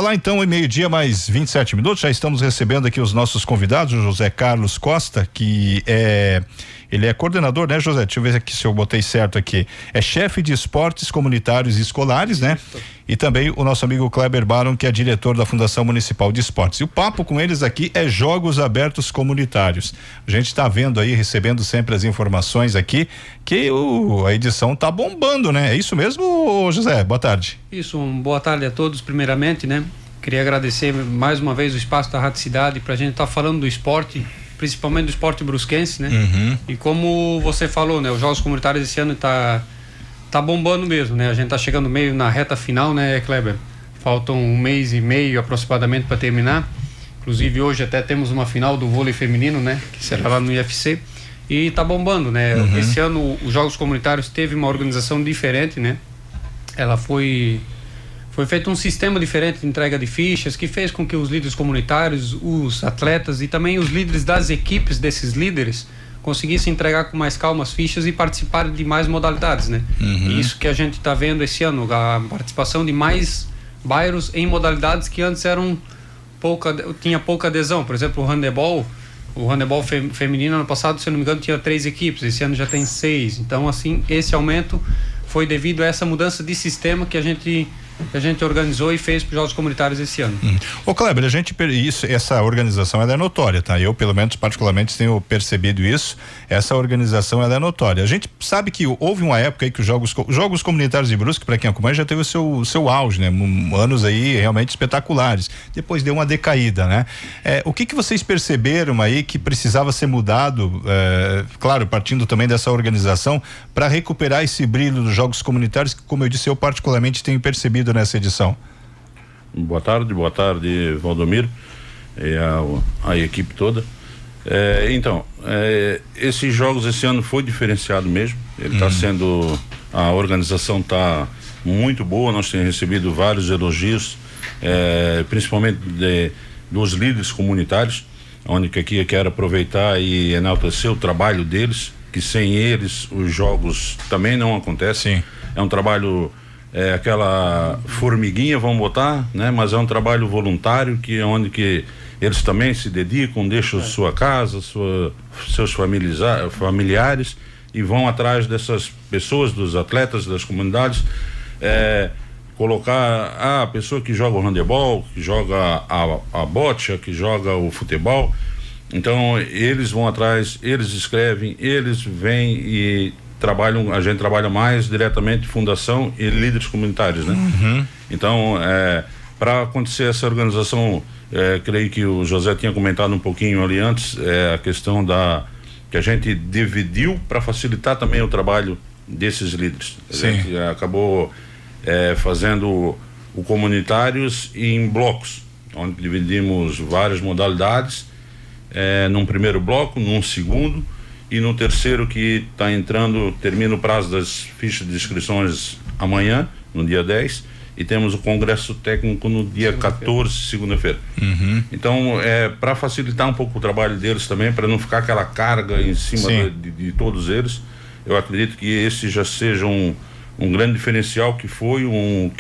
falar então em meio-dia mais 27 minutos, já estamos recebendo aqui os nossos convidados, o José Carlos Costa, ele é coordenador, né, José? Deixa eu ver aqui se eu botei certo aqui. É chefe de esportes comunitários e escolares, né? E também o nosso amigo Kleber Baron, que é diretor da Fundação Municipal de Esportes. E o papo com eles aqui é Jogos Abertos Comunitários. A gente está vendo aí, recebendo sempre as informações aqui, que a edição tá bombando, né? É isso mesmo, José? Boa tarde. Isso, boa tarde a todos, primeiramente, né? Queria agradecer mais uma vez o espaço da Rádio Cidade pra gente estar falando do esporte, principalmente do esporte brusquense, né? Uhum. E como você falou, né? Os Jogos Comunitários esse ano tá bombando mesmo, né? A gente tá chegando meio na reta final, né, Kleber? Faltam 1 mês e meio aproximadamente para terminar. Inclusive hoje até temos uma final do vôlei feminino, né? Que será lá no IFC. E tá bombando, né? Uhum. Esse ano os Jogos Comunitários teve uma organização diferente, né? Ela foi feito um sistema diferente de entrega de fichas que fez com que os líderes comunitários, os atletas e também os líderes das equipes desses líderes conseguissem entregar com mais calma as fichas e participarem de mais modalidades, né? Uhum. E isso que a gente está vendo esse ano, a participação de mais bairros em modalidades que antes tinha pouca adesão. Por exemplo, o handebol feminino ano passado, se eu não me engano, tinha 3 equipes, esse ano já tem 6. Então, assim, esse aumento foi devido a essa mudança de sistema que a gente organizou e fez para os Jogos Comunitários esse ano. Ô Kleber, essa organização ela é notória, tá? Eu, pelo menos, particularmente tenho percebido isso. Essa organização ela é notória. A gente sabe que houve uma época aí que os Jogos Comunitários de Brusque, para quem acompanha, já teve o seu auge, né? Anos aí realmente espetaculares. Depois deu uma decaída, né? O que vocês perceberam aí que precisava ser mudado, claro, partindo também dessa organização, para recuperar esse brilho dos Jogos Comunitários, que, como eu disse, eu particularmente tenho percebido nessa edição? Boa tarde, Valdomiro e a equipe toda. Esses jogos esse ano foi diferenciado mesmo. Ele está sendo, a organização está muito boa. Nós temos recebido vários elogios, principalmente dos líderes comunitários, onde que aqui eu quero aproveitar e enaltecer o trabalho deles, que sem eles os jogos também não acontecem. Sim. É um trabalho, aquela formiguinha, vamos botar, né? Mas é um trabalho voluntário onde que eles também se dedicam, deixam sua casa, seus familiares e vão atrás dessas pessoas, dos atletas, das comunidades, colocar a pessoa que joga o handebol, que joga a bocha, que joga o futebol. Então eles vão atrás, eles escrevem, eles vêm e a gente trabalha mais diretamente fundação e líderes comunitários, né? Uhum. Então, para acontecer essa organização, creio que o José tinha comentado um pouquinho ali antes, a questão que a gente dividiu para facilitar também o trabalho desses líderes. A gente acabou fazendo o comunitários em blocos, onde dividimos várias modalidades, num primeiro bloco, num segundo, e no terceiro que está entrando, termina o prazo das fichas de inscrições amanhã, no dia 10, e temos o congresso técnico no dia 14, segunda-feira. Uhum. Então, para facilitar um pouco o trabalho deles também, para não ficar aquela carga em cima de todos eles, eu acredito que esse já seja um grande diferencial, que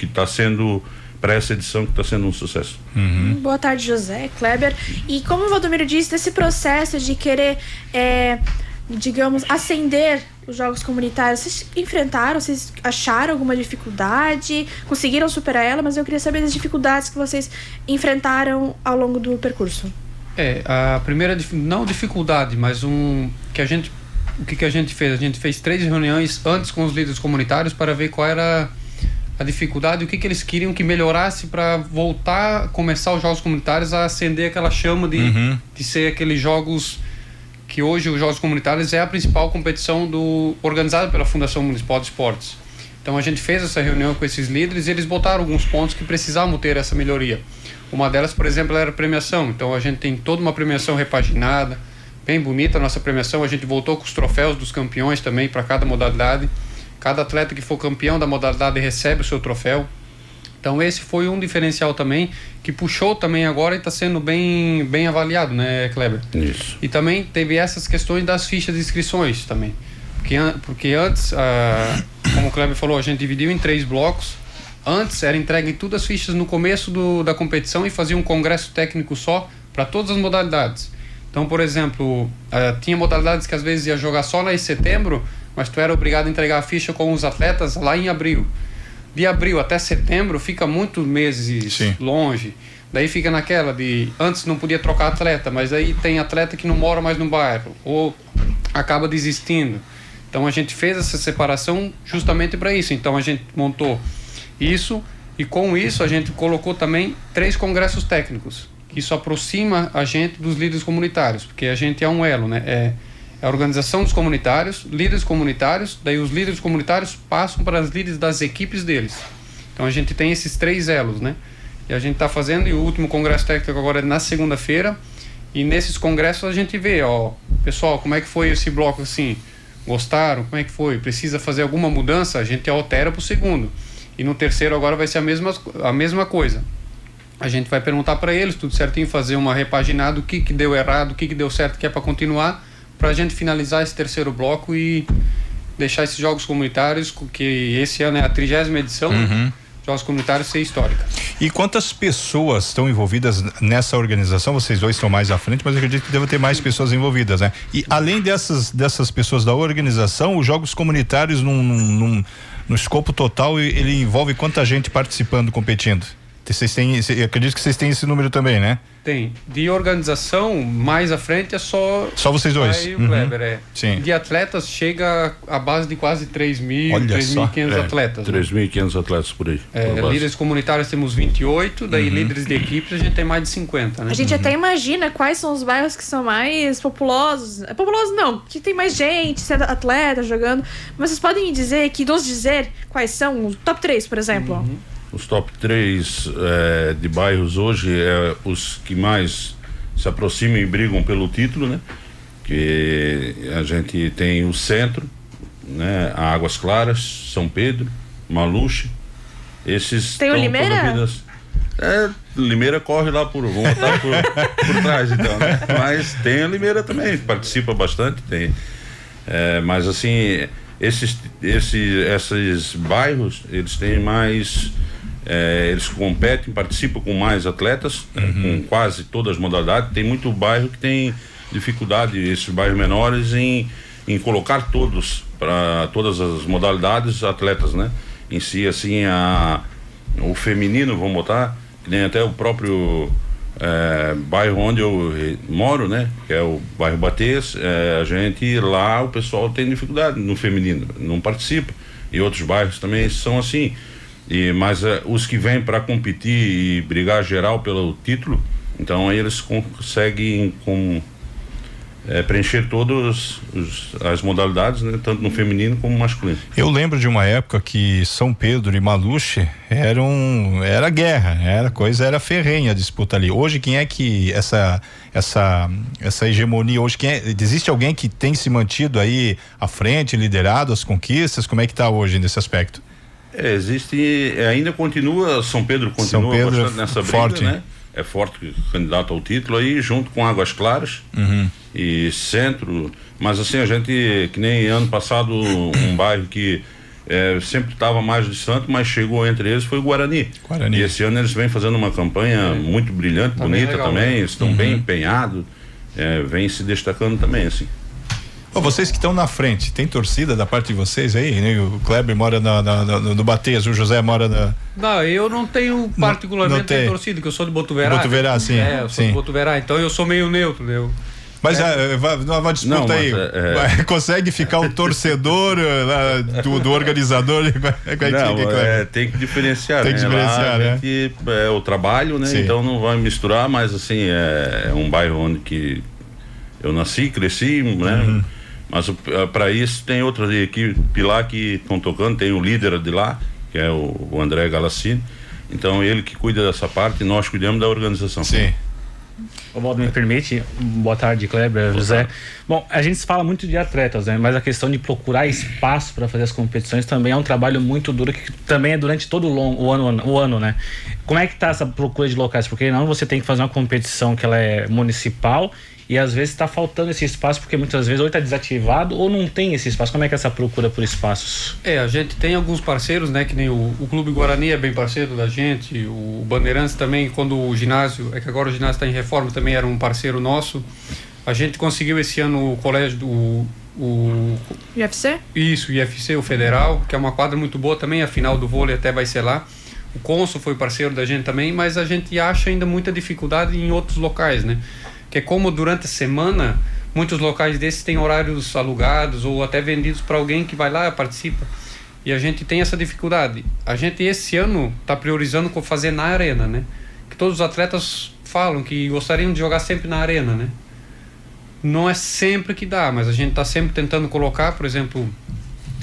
está sendo, para essa edição, que está sendo um sucesso. Uhum. Boa tarde, José, Kleber. E como o Valdomiro disse, desse processo de querer digamos, ascender os jogos comunitários, vocês acharam alguma dificuldade, conseguiram superar ela, mas eu queria saber das dificuldades que vocês enfrentaram ao longo do percurso. A primeira, não dificuldade, mas o que a gente fez? A gente fez 3 reuniões antes com os líderes comunitários para ver qual era a dificuldade, o que eles queriam que melhorasse para voltar a começar os jogos comunitários a acender aquela chama de ser aqueles jogos que hoje os Jogos Comunitários é a principal competição organizada pela Fundação Municipal de Esportes. Então a gente fez essa reunião com esses líderes e eles botaram alguns pontos que precisavam ter essa melhoria. Uma delas, por exemplo, era a premiação. Então a gente tem toda uma premiação repaginada, bem bonita a nossa premiação. A gente voltou com os troféus dos campeões também para cada modalidade. Cada atleta que for campeão da modalidade recebe o seu troféu. Então esse foi um diferencial também, que puxou também agora e está sendo bem avaliado, né, Kleber? Isso. E também teve essas questões das fichas de inscrições também. Porque antes, como o Kleber falou, a gente dividiu em 3 blocos, Antes era entregue todas as fichas no começo da competição e fazia um congresso técnico só para todas as modalidades. Então, por exemplo, tinha modalidades que às vezes ia jogar só lá em setembro, mas tu era obrigado a entregar a ficha com os atletas lá em abril. De abril até setembro fica muitos meses longe. Daí fica naquela de antes não podia trocar atleta, mas aí tem atleta que não mora mais no bairro ou acaba desistindo. Então a gente fez essa separação justamente para isso. Então a gente montou isso e com isso a gente colocou também 3 congressos técnicos. Isso aproxima a gente dos líderes comunitários, porque a gente é um elo, né? É a organização dos comunitários, líderes comunitários, daí os líderes comunitários passam para os líderes das equipes deles. Então a gente tem esses 3 elos, né? E a gente está fazendo, e o último congresso técnico agora é na segunda-feira, e nesses congressos a gente vê, ó, pessoal, como é que foi esse bloco assim? Gostaram? Como é que foi? Precisa fazer alguma mudança? A gente altera para o segundo. E no terceiro agora vai ser a mesma coisa. A gente vai perguntar para eles, tudo certinho, fazer uma repaginada, o que deu errado, o que deu certo, que é para continuar, para a gente finalizar esse terceiro bloco e deixar esses jogos comunitários, que esse ano é a 30ª edição, Jogos Comunitários, ser histórica. E quantas pessoas estão envolvidas nessa organização? Vocês dois estão mais à frente, mas eu acredito que deve ter mais pessoas envolvidas, né? E além dessas pessoas da organização, os Jogos Comunitários no escopo total, ele envolve quanta gente participando, competindo? Eu acredito que vocês têm esse número também, né? Tem. De organização, mais à frente é só vocês dois. O Kleber, Sim. De atletas chega a base de quase 3.500 atletas. 3.500 atletas por aí. Líderes comunitários temos 28, daí líderes de equipes a gente tem mais de 50, né? A gente até imagina quais são os bairros que são mais populosos. Populosos não, que tem mais gente, sendo atleta, jogando. Mas vocês podem nos dizer quais são os top 3, por exemplo? Os top 3 de bairros hoje é os que mais se aproximam e brigam pelo título, né? Que a gente tem o centro, né? Águas Claras, São Pedro, Maluche. Esses tem o Limeira? Limeira corre lá vamos botar por trás, então, né? Mas tem a Limeira também, participa bastante, tem. Mas assim, esses bairros, eles têm mais. Eles competem, participam com mais atletas, com quase todas as modalidades. Tem muito bairro que tem dificuldade, esses bairros menores, em colocar para todas as modalidades, atletas, né? Em si, assim, o feminino, vamos botar, que nem até o próprio bairro onde eu moro, né? Que é o bairro Batês, a gente lá, o pessoal tem dificuldade no feminino, não participa. E outros bairros também são assim. Mas os que vêm para competir e brigar geral pelo título, então aí eles conseguem preencher todas as modalidades, né? Tanto no feminino como no masculino. Eu lembro de uma época que São Pedro e Maluche era guerra, era ferrenha a disputa ali. Hoje quem é que essa hegemonia hoje, existe alguém que tem se mantido aí à frente, liderado as conquistas? Como é que está hoje nesse aspecto? Existe, ainda continua, São Pedro continua bastante nessa briga, forte, né? É forte candidato ao título aí, junto com Águas Claras e Centro, mas assim, a gente, que nem ano passado, um bairro que sempre estava mais distante, mas chegou entre eles, foi o Guarani. E esse ano eles vêm fazendo uma campanha muito brilhante, bonita também, estão bem empenhados, vem se destacando também, assim. Vocês que estão na frente, tem torcida da parte de vocês aí? Né? O Kleber mora no Batês, o José mora na... Não, eu não tenho particularmente torcida, porque eu sou de Botuverá. Botuverá, sim. Eu sou de Botuverá, então eu sou meio neutro, né? Mas uma disputa aí, consegue ficar o torcedor do organizador? Tem que diferenciar, tem que diferenciar, né? É o trabalho, né? Sim. Então não vai misturar, mas assim, é um bairro onde que eu nasci, cresci, né? Mas para isso tem outras equipes lá que estão tocando, tem o líder de lá, que é o André Galassini. Então ele que cuida dessa parte e nós cuidamos da organização. Sim. O Valdo me permite, boa tarde, Kleber, José. Bom, a gente fala muito de atletas, né? Mas a questão de procurar espaço para fazer as competições também é um trabalho muito duro, que também é durante todo o ano, né? Como é que tá essa procura de locais? Porque não, você tem que fazer uma competição que ela é municipal e às vezes está faltando esse espaço, porque muitas vezes ou está desativado ou não tem esse espaço. Como é que é essa procura por espaços? A gente tem alguns parceiros, né, que nem o Clube Guarani é bem parceiro da gente, o Bandeirantes também, quando o ginásio, que agora o ginásio está em reforma, também era um parceiro nosso. A gente conseguiu esse ano o colégio do UFC? Isso, o IFC, o Federal, que é uma quadra muito boa também, a final do vôlei até vai ser lá. O Consul foi parceiro da gente também, mas a gente acha ainda muita dificuldade em outros locais, né? Que é como durante a semana, muitos locais desses têm horários alugados ou até vendidos para alguém que vai lá e participa. E a gente tem essa dificuldade. A gente esse ano está priorizando fazer na arena, né? Que todos os atletas falam que gostariam de jogar sempre na arena, né? Não é sempre que dá, mas a gente está sempre tentando colocar, por exemplo,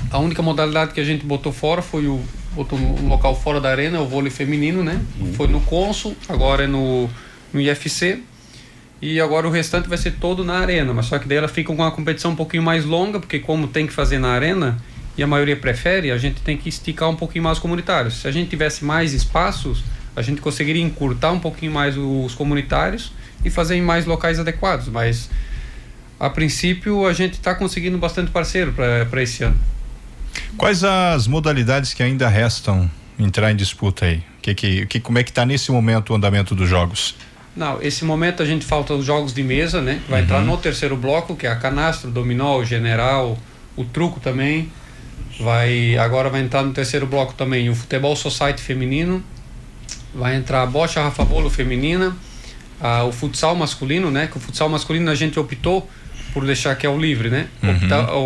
a única modalidade que a gente botou fora foi botou um local fora da arena, o vôlei feminino, né? Foi no Consul, agora é no IFC. E agora o restante vai ser todo na arena, mas só que daí ela fica com uma competição um pouquinho mais longa, porque como tem que fazer na arena, e a maioria prefere, a gente tem que esticar um pouquinho mais os comunitários. Se a gente tivesse mais espaços, a gente conseguiria encurtar um pouquinho mais os comunitários e fazer em mais locais adequados, mas a princípio a gente está conseguindo bastante parceiro para esse ano. Quais as modalidades que ainda restam entrar em disputa aí? Como é que está nesse momento o andamento dos jogos? Não, esse momento a gente falta os jogos de mesa, né? Vai entrar no terceiro bloco, que é a canastra, o dominó, o general, o truco também. Agora vai entrar no terceiro bloco também o futebol society feminino, vai entrar a bocha rafa-bolo feminina, o futsal masculino, né? Que o futsal masculino a gente optou por deixar, que é o livre, né?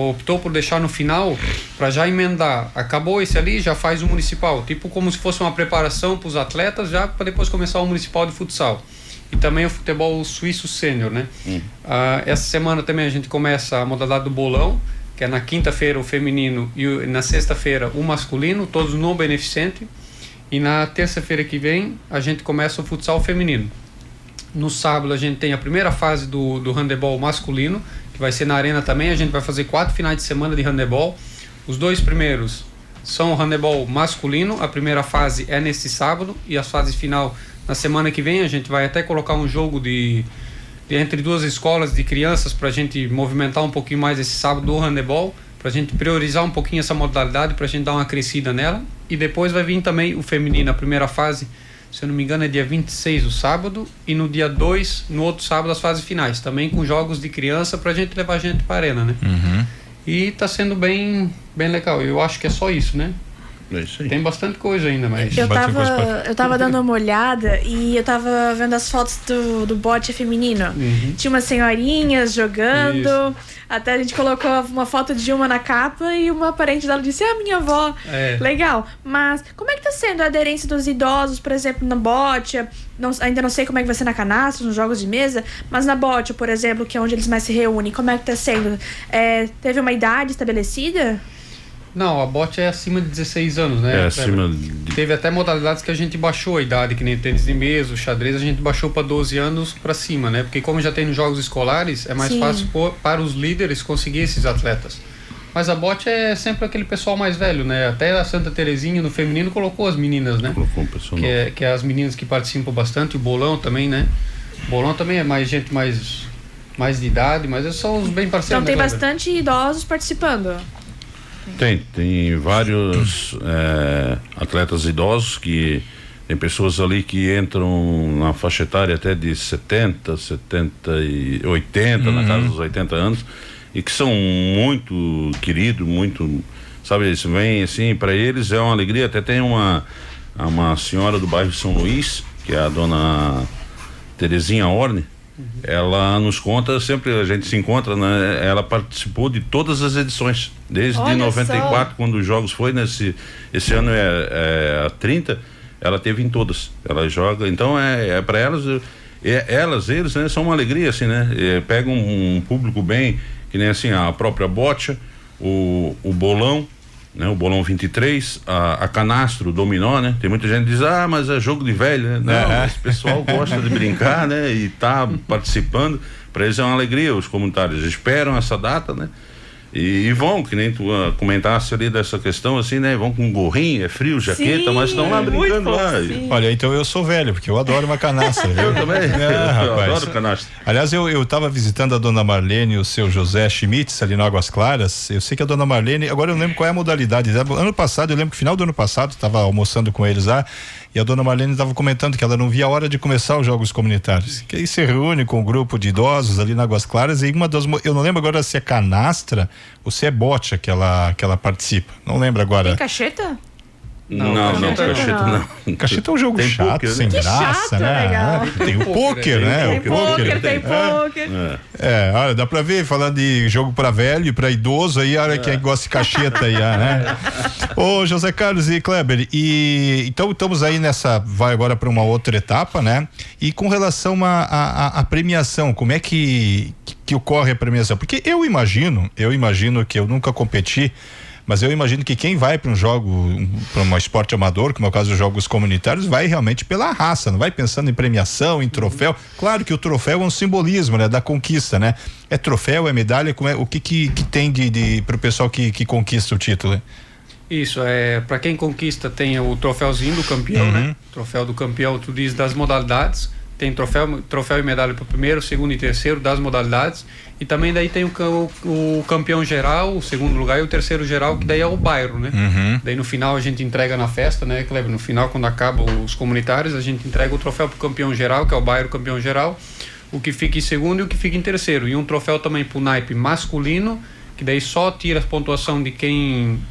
Optou por deixar no final para já emendar. Acabou esse ali, já faz o municipal, tipo como se fosse uma preparação para os atletas já para depois começar o municipal de futsal. E também o futebol suíço sênior, né? Essa semana também a gente começa a modalidade do bolão, que é na quinta-feira o feminino e na sexta-feira o masculino, todos no beneficente. E na terça-feira que vem a gente começa o futsal feminino. No sábado a gente tem a primeira fase do handebol masculino, que vai ser na arena também. A gente vai fazer 4 finais de semana de handebol. Os 2 primeiros são o handebol masculino, a primeira fase é nesse sábado e a fase final na semana que vem. A gente vai até colocar um jogo de entre 2 escolas de crianças para a gente movimentar um pouquinho mais esse sábado do handebol, para a gente priorizar um pouquinho essa modalidade, para a gente dar uma crescida nela. E depois vai vir também o feminino, a primeira fase, se eu não me engano é dia 26 o sábado, e no dia 2, no outro sábado, as fases finais, também com jogos de criança pra gente levar a gente pra arena, né? E tá sendo bem legal. Eu acho que é só isso, né? É isso aí. Tem bastante coisa ainda, mas... Eu tava dando uma olhada e eu tava vendo as fotos do bote feminino. Tinha umas senhorinhas jogando. Isso. Até a gente colocou uma foto de uma na capa e uma parente dela disse, minha avó. Legal. Mas como é que tá sendo a aderência dos idosos, por exemplo, na bote? Ainda não sei como é que vai ser na canastra, nos jogos de mesa, mas na bote, por exemplo, que é onde eles mais se reúnem, como é que tá sendo? Teve uma idade estabelecida? Não, a bote é acima de 16 anos, né? Teve até modalidades que a gente baixou a idade, que nem tênis de mesa, o xadrez, a gente baixou para 12 anos para cima, né? Porque como já tem nos jogos escolares, é mais fácil para os líderes conseguir esses atletas. Mas a bote é sempre aquele pessoal mais velho, né? Até a Santa Terezinha no feminino colocou as meninas, né? Colocou um pessoal que é as meninas que participam bastante, o bolão também, né? O bolão também é mais gente mais de idade, mas são os bem parceiros. Então tem bastante idosos participando. Tem vários atletas idosos, que tem pessoas ali que entram na faixa etária até de 70 e 80, na casa dos 80 anos, e que são muito queridos, muito, sabe, eles vêm assim, para eles é uma alegria. Até tem uma senhora do bairro São Luís, que é a dona Terezinha Orne. Ela nos conta, sempre a gente se encontra, né? Ela participou de todas as edições, desde 94, quando os jogos foi, esse ano é a 30, ela teve em todas, ela joga, então para elas, eles, né, são uma alegria, assim, né? Pegam um público bem, que nem assim, a própria bocha, o bolão, né? O bolão 23, a canastro, o dominó, né? Tem muita gente que diz, mas é jogo de velho, né? Não, esse pessoal gosta de brincar, né? E tá participando, para eles é uma alegria, os comunitários esperam essa data, né? E vão, que nem tu comentasse ali dessa questão, assim, né? Vão com gorrinho, é frio, jaqueta, mas estão lá brincando lá. Olha, então eu sou velho, porque eu adoro uma canastra. Eu também, eu adoro canastra. Aliás, eu tava visitando a dona Marlene e o seu José Schmitz ali no Águas Claras. Eu sei que a dona Marlene, agora eu não lembro qual é a modalidade. Ano passado, eu lembro que no final do ano passado, tava almoçando com eles lá, e a dona Marlene estava comentando que ela não via a hora de começar os jogos comunitários. Que aí se reúne com um grupo de idosos ali na Águas Claras, e eu não lembro agora se é canastra ou se é bocha que ela participa. Não lembro agora. Tem cacheta? Não, cacheta não. Cacheta é um jogo chato, poker, sem que graça, chato, né? legal. Tem o poker, né? Tem poker. Olha, dá pra ver, falando de jogo pra velho e pra idoso aí, olha quem gosta de cacheta aí, né? Ô, José Carlos e Kleber, então estamos aí vai agora pra uma outra etapa, né? E com relação à premiação, como é que ocorre a premiação? Porque eu imagino que eu nunca competi, mas eu imagino que quem vai para um jogo, para um esporte amador, como é o caso dos jogos comunitários, vai realmente pela raça, não vai pensando em premiação, em troféu. Claro que o troféu é um simbolismo, né, da conquista, né? É troféu, é medalha, o que tem para o pessoal que conquista o título? Isso, para quem conquista tem o troféuzinho do campeão, né? Troféu do campeão, tu diz das modalidades. Tem troféu e medalha para o primeiro, segundo e terceiro das modalidades, e também daí tem o campeão geral, o segundo lugar, e o terceiro geral, que daí é o bairro, né? Daí no final a gente entrega na festa, né, Kleber? No final, quando acaba os comunitários, a gente entrega o troféu pro campeão geral, que é o bairro campeão geral, o que fica em segundo e o que fica em terceiro, e um troféu também pro naipe masculino, que daí só tira a pontuação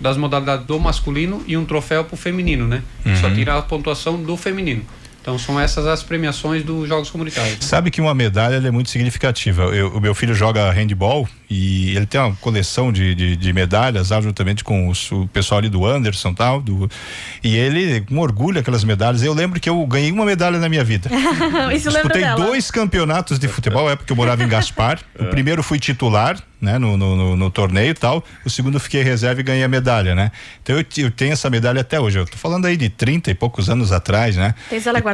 das modalidades do masculino, e um troféu pro feminino, né? Só tira a pontuação do feminino. Então são essas as premiações dos jogos comunitários. Sabe que uma medalha é muito significativa. O meu filho joga handball e ele tem uma coleção de medalhas, juntamente com o pessoal ali do Anderson e ele com orgulho aquelas medalhas. Eu lembro que eu ganhei uma medalha na minha vida. Disputei 2 campeonatos de futebol, época que eu morava em Gaspar. O primeiro fui titular, né, no torneio e tal. O segundo fiquei reserva e ganhei a medalha, né? Então eu tenho essa medalha até hoje. Eu tô falando aí de 30 e poucos anos atrás, né? Tens ela guardada?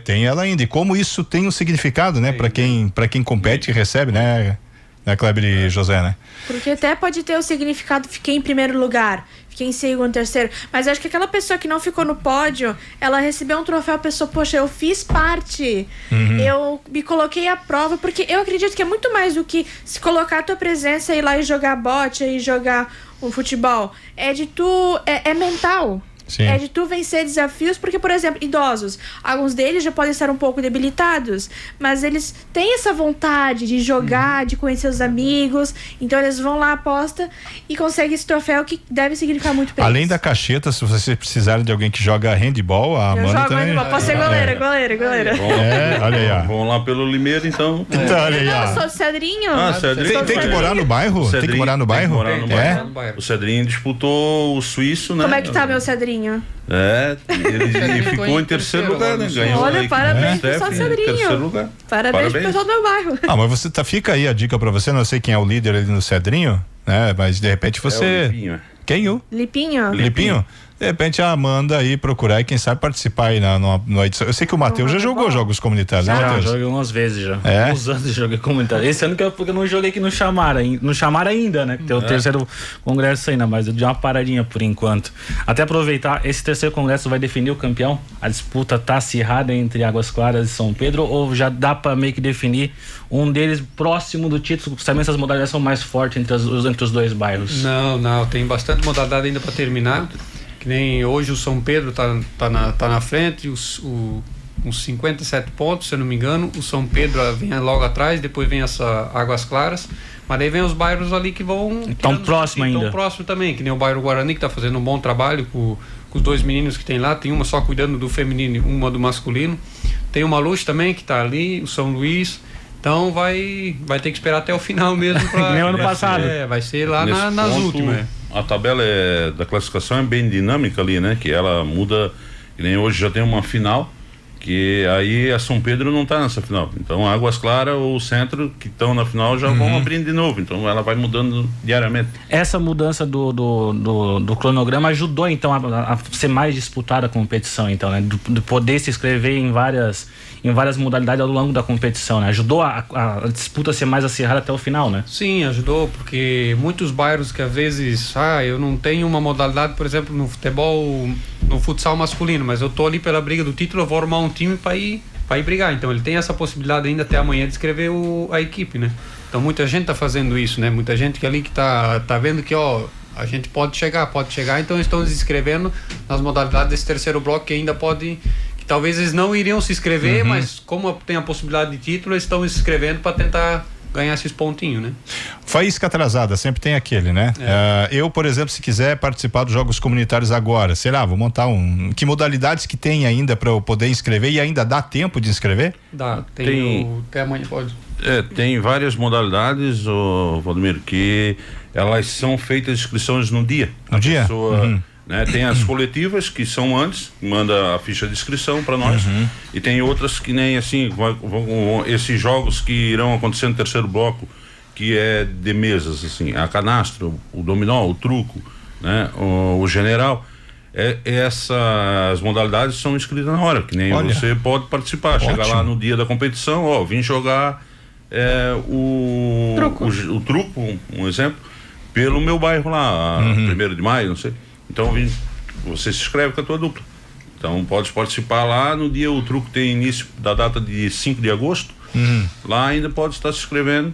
Tem ela ainda. E como isso tem um significado, né? Para quem compete e recebe, né, Kleber e José, né? Porque até pode ter o significado, fiquei em primeiro lugar, fiquei em segundo, terceiro, mas acho que aquela pessoa que não ficou no pódio, ela recebeu um troféu, a pessoa, poxa, eu fiz parte, eu me coloquei à prova, porque eu acredito que é muito mais do que se colocar a tua presença e ir lá e jogar bote e jogar um futebol, é mental. Sim. É de tu vencer desafios, porque, por exemplo, idosos, alguns deles já podem estar um pouco debilitados, mas eles têm essa vontade de jogar, de conhecer os amigos, então eles vão lá, aposta e conseguem esse troféu que deve significar muito pra eles. Além da cacheta, se vocês precisarem de alguém que joga handball, a Amanda jogo também... handball, posso ser goleira. Olha aí, ó. Vamos lá pelo Limeira, então. Olha aí, ó. Eu sou do Cedrinho. Cedrinho. Tem que morar no bairro? Tem que morar no bairro? O Cedrinho disputou o suíço, né? Como é que tá meu Cedrinho? Ele ficou em terceiro lugar, né? Ganhou. Olha, parabéns pro pessoal do Cedrinho. Terceiro lugar. Parabéns pro pessoal do meu bairro. Mas você fica aí a dica pra você, não sei quem é o líder ali no Cedrinho, né? Mas de repente você... É o Lipinho. Quem? O Lipinho? De repente a Amanda aí procurar e quem sabe participar aí na edição. Eu sei que o Matheus já jogou jogos comunitários, né, Matheus? Joguei umas vezes já. Uns anos de joguei comunitário. Esse ano porque eu não joguei aqui no Chamar ainda, né? Que tem o terceiro congresso ainda, mas eu dei uma paradinha por enquanto. Até aproveitar, esse terceiro congresso vai definir o campeão? A disputa tá acirrada entre Águas Claras e São Pedro, ou já dá pra meio que definir um deles próximo do título? Também essas modalidades são mais fortes entre os dois bairros. Não, tem bastante modalidade ainda pra terminar. Que nem hoje o São Pedro tá na frente, uns 57 pontos, se eu não me engano. O São Pedro vem logo atrás, depois vem essa Águas Claras. Mas daí vem os bairros ali que vão... Tão próximo ainda. Tão próximo também, que nem o bairro Guarani, que tá fazendo um bom trabalho com os 2 meninos que tem lá. Tem uma só cuidando do feminino e uma do masculino. Tem o Maluche também, que tá ali, o São Luís. Então vai ter que esperar até o final mesmo. Que nem o ano passado. Vai ser lá nas últimas. A tabela da classificação é bem dinâmica ali, né? Que ela muda, que nem hoje já tem uma final, que aí a São Pedro não está nessa final. Então Águas Claras ou o Centro, que estão na final, já vão abrindo de novo. Então ela vai mudando diariamente. Essa mudança do cronograma ajudou então a ser mais disputada a competição, então, né? De poder se inscrever em várias modalidades ao longo da competição, né? Ajudou a disputa ser mais acirrada até o final, né? Sim, ajudou, porque muitos bairros que às vezes, eu não tenho uma modalidade, por exemplo, no futebol, no futsal masculino, mas eu tô ali pela briga do título, eu vou arrumar um time para ir brigar. Então ele tem essa possibilidade ainda até amanhã de escrever a equipe, né? Então muita gente tá fazendo isso, né? Muita gente que ali que tá vendo que, a gente pode chegar, então estão se inscrevendo nas modalidades desse terceiro bloco que ainda pode, que talvez eles não iriam se inscrever, mas como tem a possibilidade de título, eles estão se inscrevendo para tentar ganhar esses pontinhos, né? Faísca atrasada, sempre tem aquele, né? Eu, por exemplo, se quiser participar dos jogos comunitários agora, vou montar que modalidades que tem ainda para eu poder inscrever, e ainda dá tempo de inscrever? Dá, até amanhã pode. Tem várias modalidades, Valdemiro, que elas são feitas inscrições no dia. No dia? Pessoa, né, tem as coletivas que são antes, manda a ficha de inscrição para nós, e tem outras que nem assim, esses jogos que irão acontecer no terceiro bloco, que é de mesas, assim, a canastra, o dominó, o truco, né, o general. Essas modalidades são inscritas na hora, que nem você pode participar. Ótimo. Chegar lá no dia da competição, vim jogar o truco, um exemplo, pelo meu bairro lá, 1º de maio, não sei. Então você se inscreve com a tua dupla. Então pode participar lá no dia, o truco tem início da data de 5 de agosto. Lá ainda pode estar se inscrevendo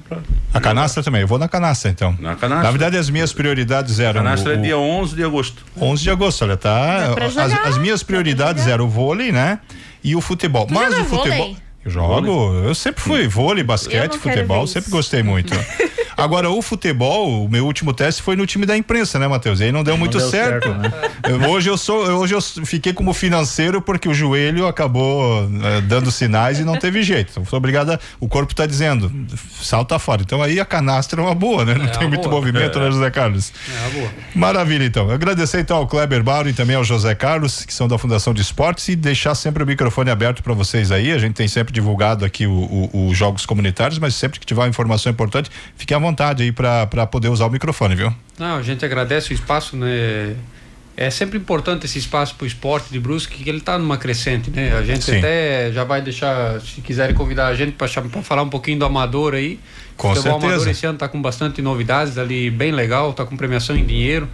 a canastra também, eu vou na canastra então. Na canastra. Na verdade as minhas prioridades eram... A canastra é dia 11 de agosto. 11 de agosto, olha, tá? As minhas prioridades eram o vôlei, né? E o futebol. Mas o futebol... Vôlei? Eu jogo, eu sempre fui vôlei, basquete, futebol, sempre gostei muito. Agora, o futebol, o meu último teste foi no time da imprensa, né, Matheus? E aí não deu muito certo. Né? Hoje eu fiquei como financeiro porque o joelho acabou dando sinais e não teve jeito. Então, foi obrigado o corpo tá dizendo, salta fora. Então aí a canastra é uma boa, né? Não tem muito movimento, né, José Carlos? É uma boa. Maravilha, então. Agradecer então ao Kleber Bauro e também ao José Carlos, que são da Fundação de Esportes, e deixar sempre o microfone aberto para vocês aí. A gente tem sempre divulgado aqui os jogos comunitários, mas sempre que tiver uma informação importante, fique à vontade aí para poder usar o microfone, viu? Não, a gente agradece o espaço, né? É sempre importante esse espaço para o esporte de Brusque, que ele está numa crescente, né? A gente até já vai deixar, se quiserem convidar a gente para falar um pouquinho do amador aí. Com certeza. O amador esse ano está com bastante novidades ali, bem legal, está com premiação em dinheiro.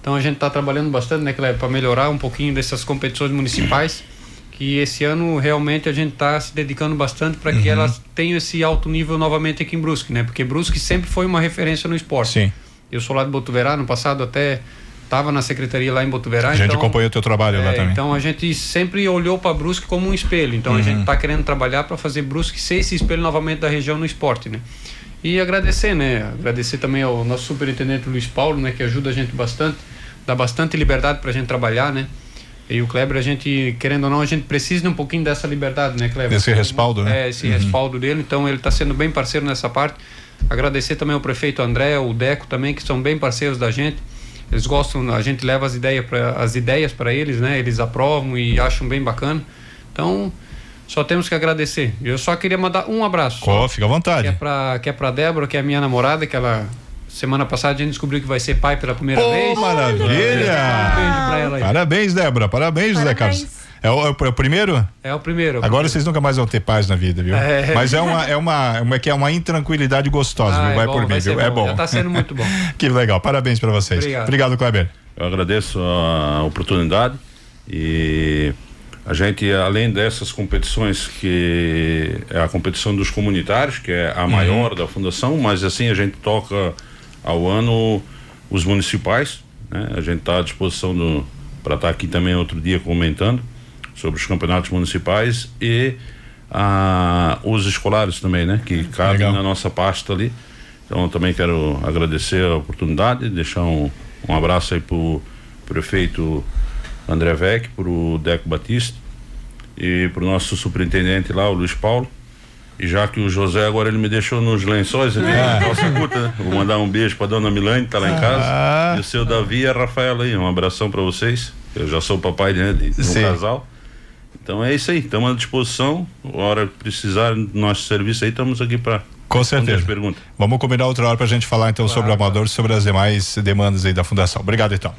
Então a gente está trabalhando bastante, né, Cleber, para melhorar um pouquinho dessas competições municipais, que esse ano realmente a gente está se dedicando bastante para que elas tenham esse alto nível novamente aqui em Brusque, né? Porque Brusque sempre foi uma referência no esporte. Sim. Eu sou lá de Botuverá, no passado até estava na secretaria lá em Botuverá. A gente acompanhou o teu trabalho lá também. Então a gente sempre olhou para Brusque como um espelho. Então a gente está querendo trabalhar para fazer Brusque ser esse espelho novamente da região no esporte, né? E agradecer, né? Agradecer também ao nosso superintendente Luiz Paulo, né? Que ajuda a gente bastante, dá bastante liberdade para a gente trabalhar, né? E o Kleber, a gente, querendo ou não, a gente precisa de um pouquinho dessa liberdade, né, Kleber? Esse respaldo, né? Esse respaldo dele, então ele está sendo bem parceiro nessa parte. Agradecer também ao prefeito André, o Deco também, que são bem parceiros da gente. Eles gostam, a gente leva as ideias para eles, né? Eles aprovam e acham bem bacana. Então, só temos que agradecer. Eu só queria mandar um abraço. Fica à vontade. Que é pra Débora, que é a minha namorada, que ela... Semana passada a gente descobriu que vai ser pai pela primeira vez. Maravilha! Um beijo pra ela aí. Parabéns, Débora. Parabéns, José Carlos. É o primeiro? É o primeiro. Agora vocês nunca mais vão ter paz na vida, viu? Mas é uma intranquilidade gostosa, viu? Vai por mim, viu? É bom. Já tá sendo muito bom. Que legal. Parabéns pra vocês. Obrigado, Kleber. Eu agradeço a oportunidade e a gente, além dessas competições, que é a competição dos comunitários, que é a maior da fundação, mas assim a gente toca ao ano os municipais, né? A gente está à disposição para estar aqui também outro dia comentando sobre os campeonatos municipais e os escolares também, né? Que cabem na nossa pasta ali. Então eu também quero agradecer a oportunidade, deixar um abraço aí pro prefeito André Vec, pro Deco Batista e pro nosso superintendente lá, o Luiz Paulo. E já que o José agora ele me deixou nos lençóis, nossa curta, né? Vou mandar um beijo pra dona Milane, tá lá em casa, e o seu Davi e a Rafaela aí, um abração pra vocês. Eu já sou papai, né, de um casal. Então é isso aí, estamos à disposição. A hora que precisar do nosso serviço aí, estamos aqui para com certeza. Perguntas. Vamos combinar outra hora para a gente falar então sobre o amador, sobre as demais demandas aí da fundação. Obrigado então.